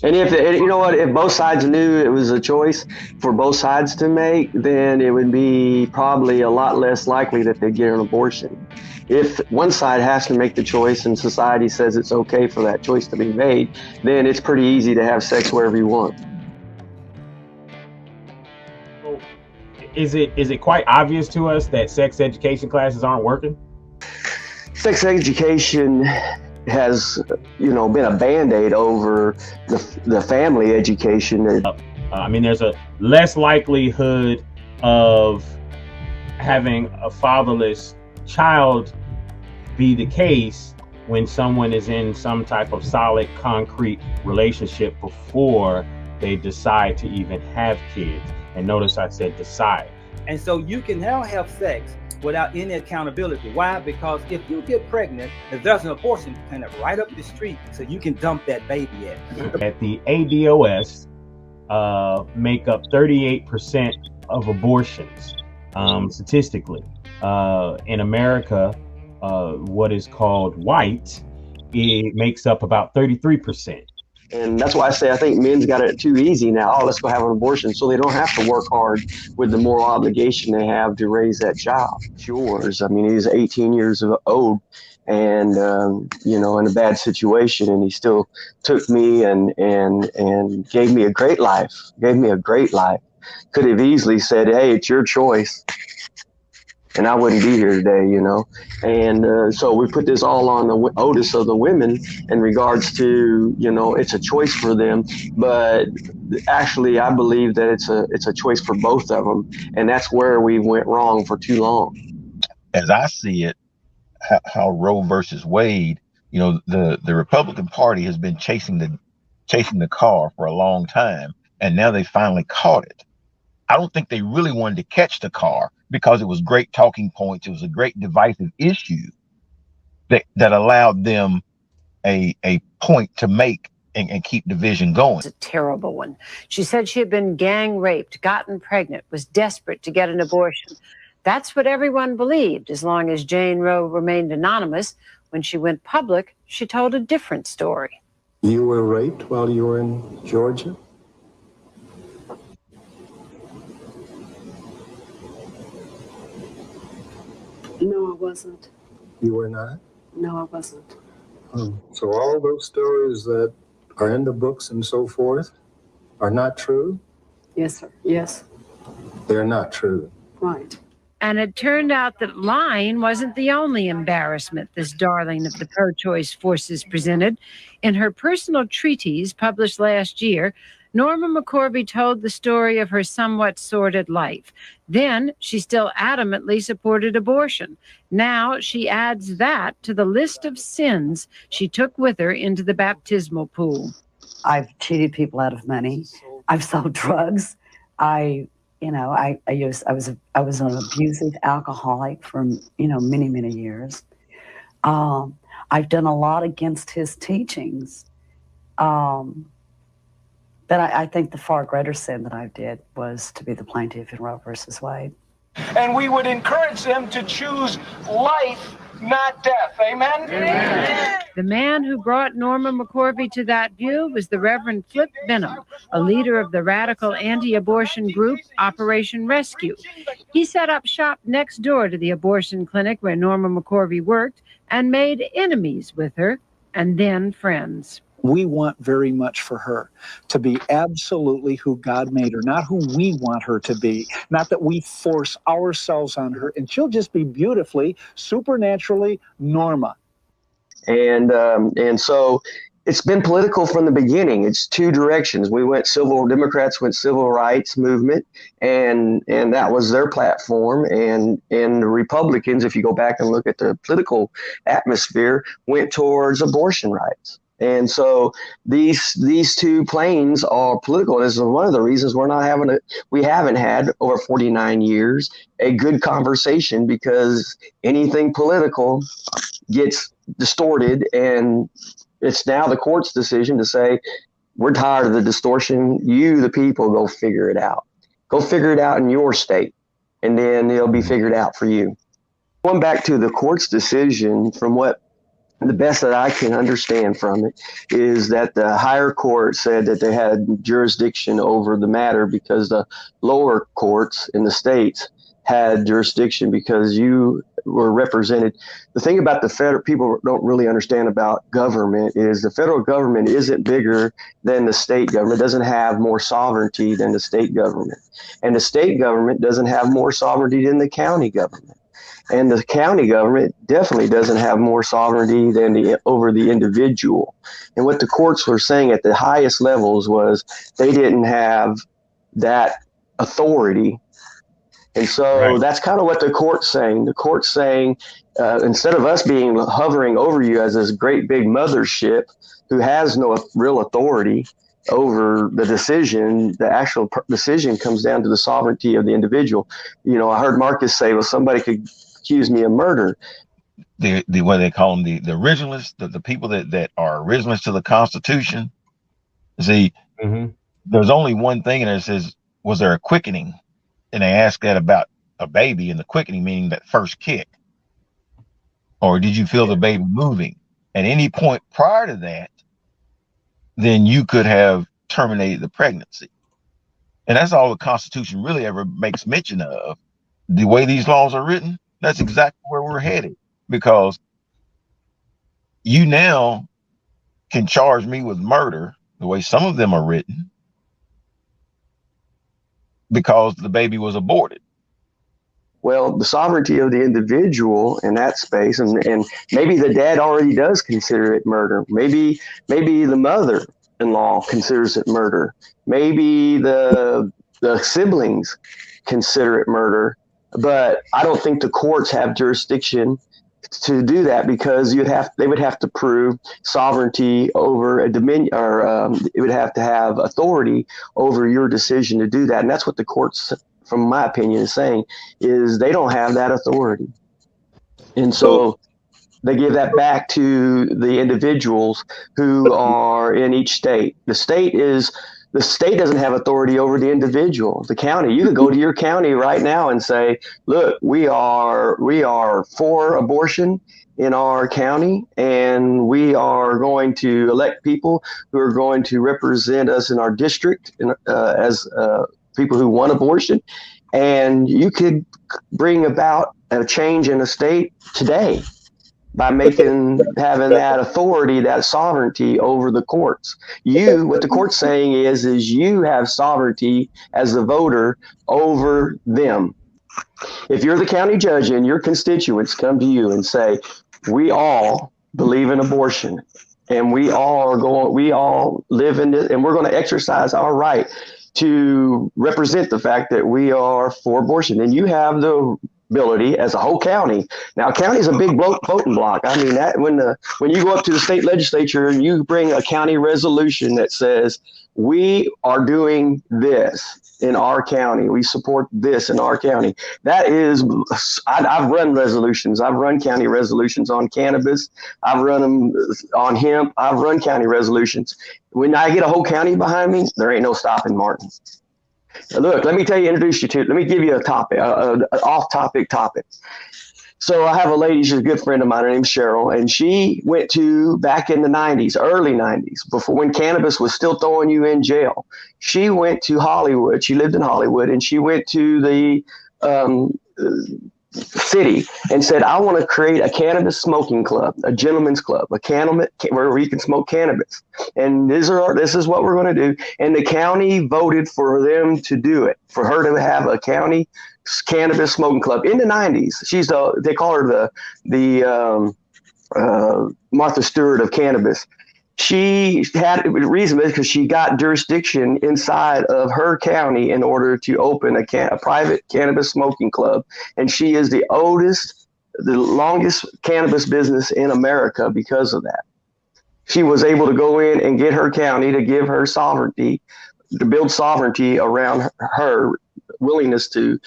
And you know what, if both sides knew it was a choice for both sides to make, then it would be probably a lot less likely that they'd get an abortion. If one side has to make the choice and society says it's okay for that choice to be made, then it's pretty easy to have sex wherever you want. So is it quite obvious to us that sex education classes aren't working? Sex education has, been a band-aid over the family education. I mean, there's a less likelihood of having a fatherless child be the case when someone is in some type of solid, concrete relationship before they decide to even have kids. And notice I said decide. And so you can now have sex without any accountability. Why? Because if you get pregnant, if there's an abortion clinic right up the street, so you can dump that baby At the ADOS, make up 38% of abortions statistically. In America, what is called white, it makes up about 33%. And that's why I say I think men's got it too easy now. Oh, let's go have an abortion, so they don't have to work hard with the moral obligation they have to raise that child. It's yours. I mean, he's 18 years old and, in a bad situation, and he still took me and gave me a great life, Could have easily said, hey, it's your choice, and I wouldn't be here today, And so we put this all on the onus of the women in regards to, it's a choice for them. But actually, I believe that it's a choice for both of them. And that's where we went wrong for too long. As I see it, how Roe versus Wade, the Republican Party has been chasing the car for a long time. And now they finally caught it. I don't think they really wanted to catch the car because it was great talking points. It was a great divisive issue that allowed them a point to make and keep division going. It's a terrible one. She said she had been gang raped, gotten pregnant, was desperate to get an abortion. That's what everyone believed, as long as Jane Roe remained anonymous. When she went public, she told a different story. You were raped while you were in Georgia? No, I wasn't. You were not? No, I wasn't. So all those stories that are in the books and so forth are not true? Yes, sir. Yes. They're not true. Right. And it turned out that lying wasn't the only embarrassment this darling of the pro-choice forces presented. In her personal treatise published last year, Norma McCorvey told the story of her somewhat sordid life. Then she still adamantly supported abortion. Now she adds that to the list of sins she took with her into the baptismal pool. I've cheated people out of money. I've sold drugs. I was an abusive alcoholic for many years. I've done a lot against his teachings. But I think the far greater sin that I did was to be the plaintiff in Roe versus Wade. And we would encourage them to choose life, not death. Amen? Amen. The man who brought Norma McCorvey to that view was the Reverend Flip Benham, a leader of the radical anti-abortion group Operation Rescue. He set up shop next door to the abortion clinic where Norma McCorvey worked and made enemies with her and then friends. We want very much for her to be absolutely who God made her, not who we want her to be, not that we force ourselves on her, and she'll just be beautifully, supernaturally Norma. And so it's been political from the beginning. It's two directions. Democrats went civil rights movement, and that was their platform. And the Republicans, if you go back and look at the political atmosphere, went towards abortion rights. And so these two planes are political. This is one of the reasons we haven't had over 49 years a good conversation, because anything political gets distorted, and it's now the court's decision to say, we're tired of the distortion. You, the people, go figure it out. Go figure it out in your state, and then it'll be figured out for you. Going back to the court's decision, from what the best that I can understand from it is that the higher court said that they had jurisdiction over the matter because the lower courts in the states had jurisdiction because you were represented. The thing about the federal people don't really understand about government is the federal government isn't bigger than the state government, doesn't have more sovereignty than the state government. And the state government doesn't have more sovereignty than the county government. And the county government definitely doesn't have more sovereignty than over the individual. And what the courts were saying at the highest levels was they didn't have that authority. And so that's kind of what the court's saying. The court's saying, instead of us being hovering over you as this great big mothership who has no real authority over the decision, the actual decision comes down to the sovereignty of the individual. I heard Marcus say, well, somebody could accuse me of murder. The what they call them, the originalists, the people that are originalists to the Constitution. See, there's only one thing in there that says, was there a quickening? And they ask that about a baby, and the quickening meaning that first kick. Or did you feel the baby moving? At any point prior to that, then you could have terminated the pregnancy. And that's all the Constitution really ever makes mention of. The way these laws are written, that's exactly where we're headed, because you now can charge me with murder the way some of them are written because the baby was aborted. Well, the sovereignty of the individual in that space, and maybe the dad already does consider it murder. Maybe the mother-in-law considers it murder. Maybe the siblings consider it murder. But I don't think the courts have jurisdiction to do that because they would have to prove sovereignty over a dominion, or it would have to have authority over your decision to do that. And that's what the courts, from my opinion, is saying, is they don't have that authority. And so they give that back to the individuals who are in each state. The state doesn't have authority over the individual. The county, you could go to your county right now and say, look, we are for abortion in our county, and we are going to elect people who are going to represent us in our district as people who want abortion. And you could bring about a change in the state today by having that authority, that sovereignty over the courts. What the court's saying is you have sovereignty as the voter over them. If you're the county judge and your constituents come to you and say, we all believe in abortion and we all live in this, and we're going to exercise our right to represent the fact that we are for abortion, then you have the ability as a whole county. Now, county is a big voting block. I mean, that when you go up to the state legislature and you bring a county resolution that says we are doing this in our county, we support this in our county. That is, I've run resolutions. I've run county resolutions on cannabis. I've run them on hemp. I've run county resolutions. When I get a whole county behind me, there ain't no stopping Martin. Look, let me give you a topic, an off-topic topic. So I have a lady, she's a good friend of mine, her name's Cheryl, and she went to, back in the 90s, early 90s, before, when cannabis was still throwing you in jail. She went to Hollywood, she lived in Hollywood, and she went to the city and said, I want to create a cannabis smoking club, a gentleman's club, where we can smoke cannabis. And this is what we're going to do. And the county voted for them to do it, for her to have a county cannabis smoking club in the 90s. They call her the Martha Stewart of cannabis. She had a reason because she got jurisdiction inside of her county in order to open a private cannabis smoking club. And she is the longest cannabis business in America because of that. She was able to go in and get her county to give her sovereignty, to build sovereignty around her willingness to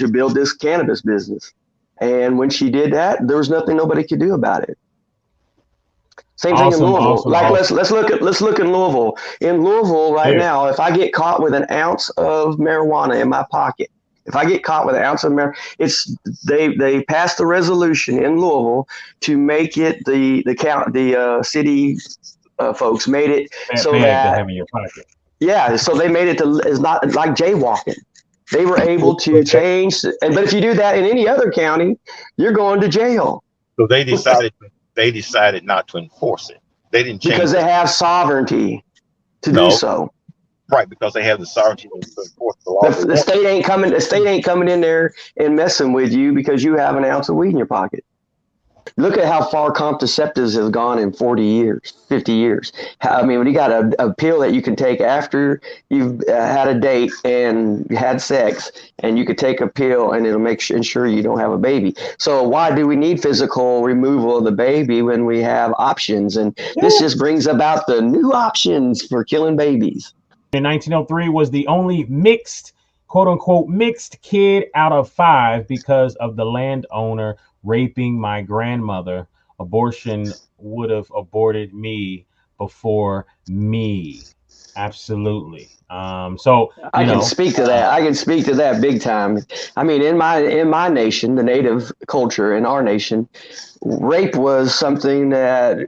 build this cannabis business. And when she did that, there was nothing nobody could do about it. Same thing in Louisville. Let's look at Louisville. In Louisville right now, if I get caught with an ounce of marijuana in my pocket, If I get caught with an ounce of marijuana, they passed the resolution in Louisville to make it the city folks made it so bag to that have in your pocket. yeah, so they made it to it's not like jaywalking. They were able to change, but if you do that in any other county, you're going to jail. So they decided not to enforce it. They didn't change because they have sovereignty to No. do so. Right, because they have the sovereignty to enforce the law. The state ain't coming. The state ain't coming in there and messing with you because you have an ounce of weed in your pocket. Look at how far contraceptives has gone in 40 years, 50 years. I mean, when you got a pill that you can take after you've had a date and had sex, and you could take a pill and it'll make sure you don't have a baby. So why do we need physical removal of the baby when we have options? And this just brings about the new options for killing babies. In 1903 was the only mixed, quote unquote, mixed kid out of 5 because of the landowner raping my grandmother. Abortion would have aborted me before me. Absolutely. So I can speak to that. I can speak to that big time. I mean, in my nation, the Native culture in our nation, rape was something that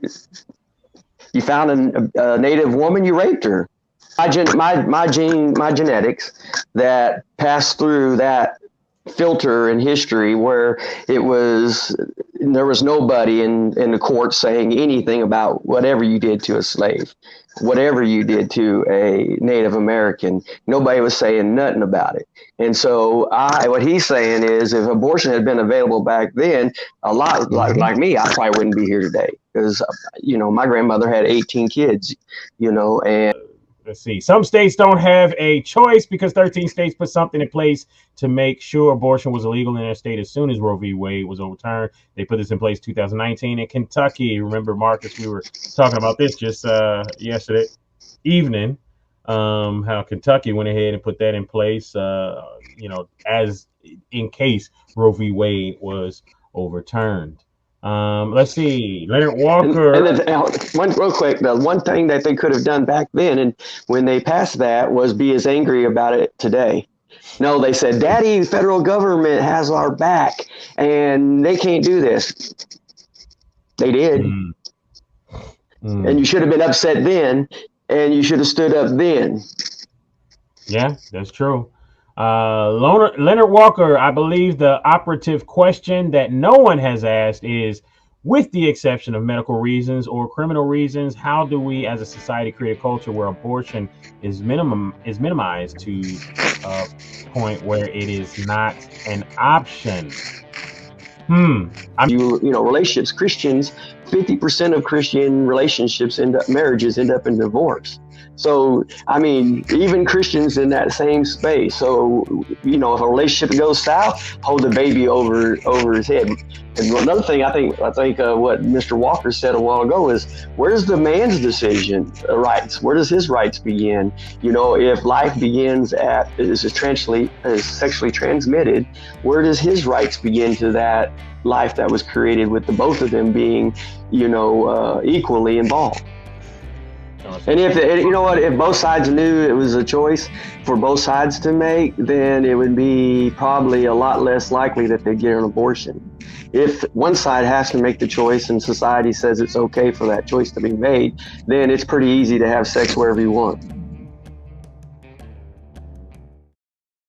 you found a Native woman, you raped her. My genetics that passed through that filter in history where there was nobody in the court saying anything about whatever you did to a slave, whatever you did to a Native American. Nobody was saying nothing about it. And so what he's saying is if abortion had been available back then, a lot like me, I probably wouldn't be here today because, my grandmother had 18 kids, and let's see. Some states don't have a choice because 13 states put something in place to make sure abortion was illegal in their state as soon as Roe v. Wade was overturned. They put this in place 2019 in Kentucky. Remember, Marcus, we were talking about this just yesterday evening, how Kentucky went ahead and put that in place, as in case Roe v. Wade was overturned. Let's see, Leonard Walker. And real quick, the one thing that they could have done back then, and when they passed that, was be as angry about it today. No, they said, "Daddy, federal government has our back, and they can't do this." They did, and you should have been upset then, and you should have stood up then. Yeah, that's true. Leonard Walker, I believe the operative question that no one has asked is, with the exception of medical reasons or criminal reasons, how do we as a society create a culture where abortion is minimized to a point where it is not an option? Relationships, Christians, 50% of Christian relationships marriages end up in divorce. So, I mean, even Christians in that same space. So, if a relationship goes south, hold the baby over his head. And another thing, I think what Mr. Walker said a while ago is, where's the man's decision rights? Where does his rights begin? If life begins is sexually transmitted, where does his rights begin to that life that was created with the both of them being, equally involved? And if both sides knew it was a choice for both sides to make, then it would be probably a lot less likely that they get an abortion. If one side has to make the choice and society says it's okay for that choice to be made, then it's pretty easy to have sex wherever you want.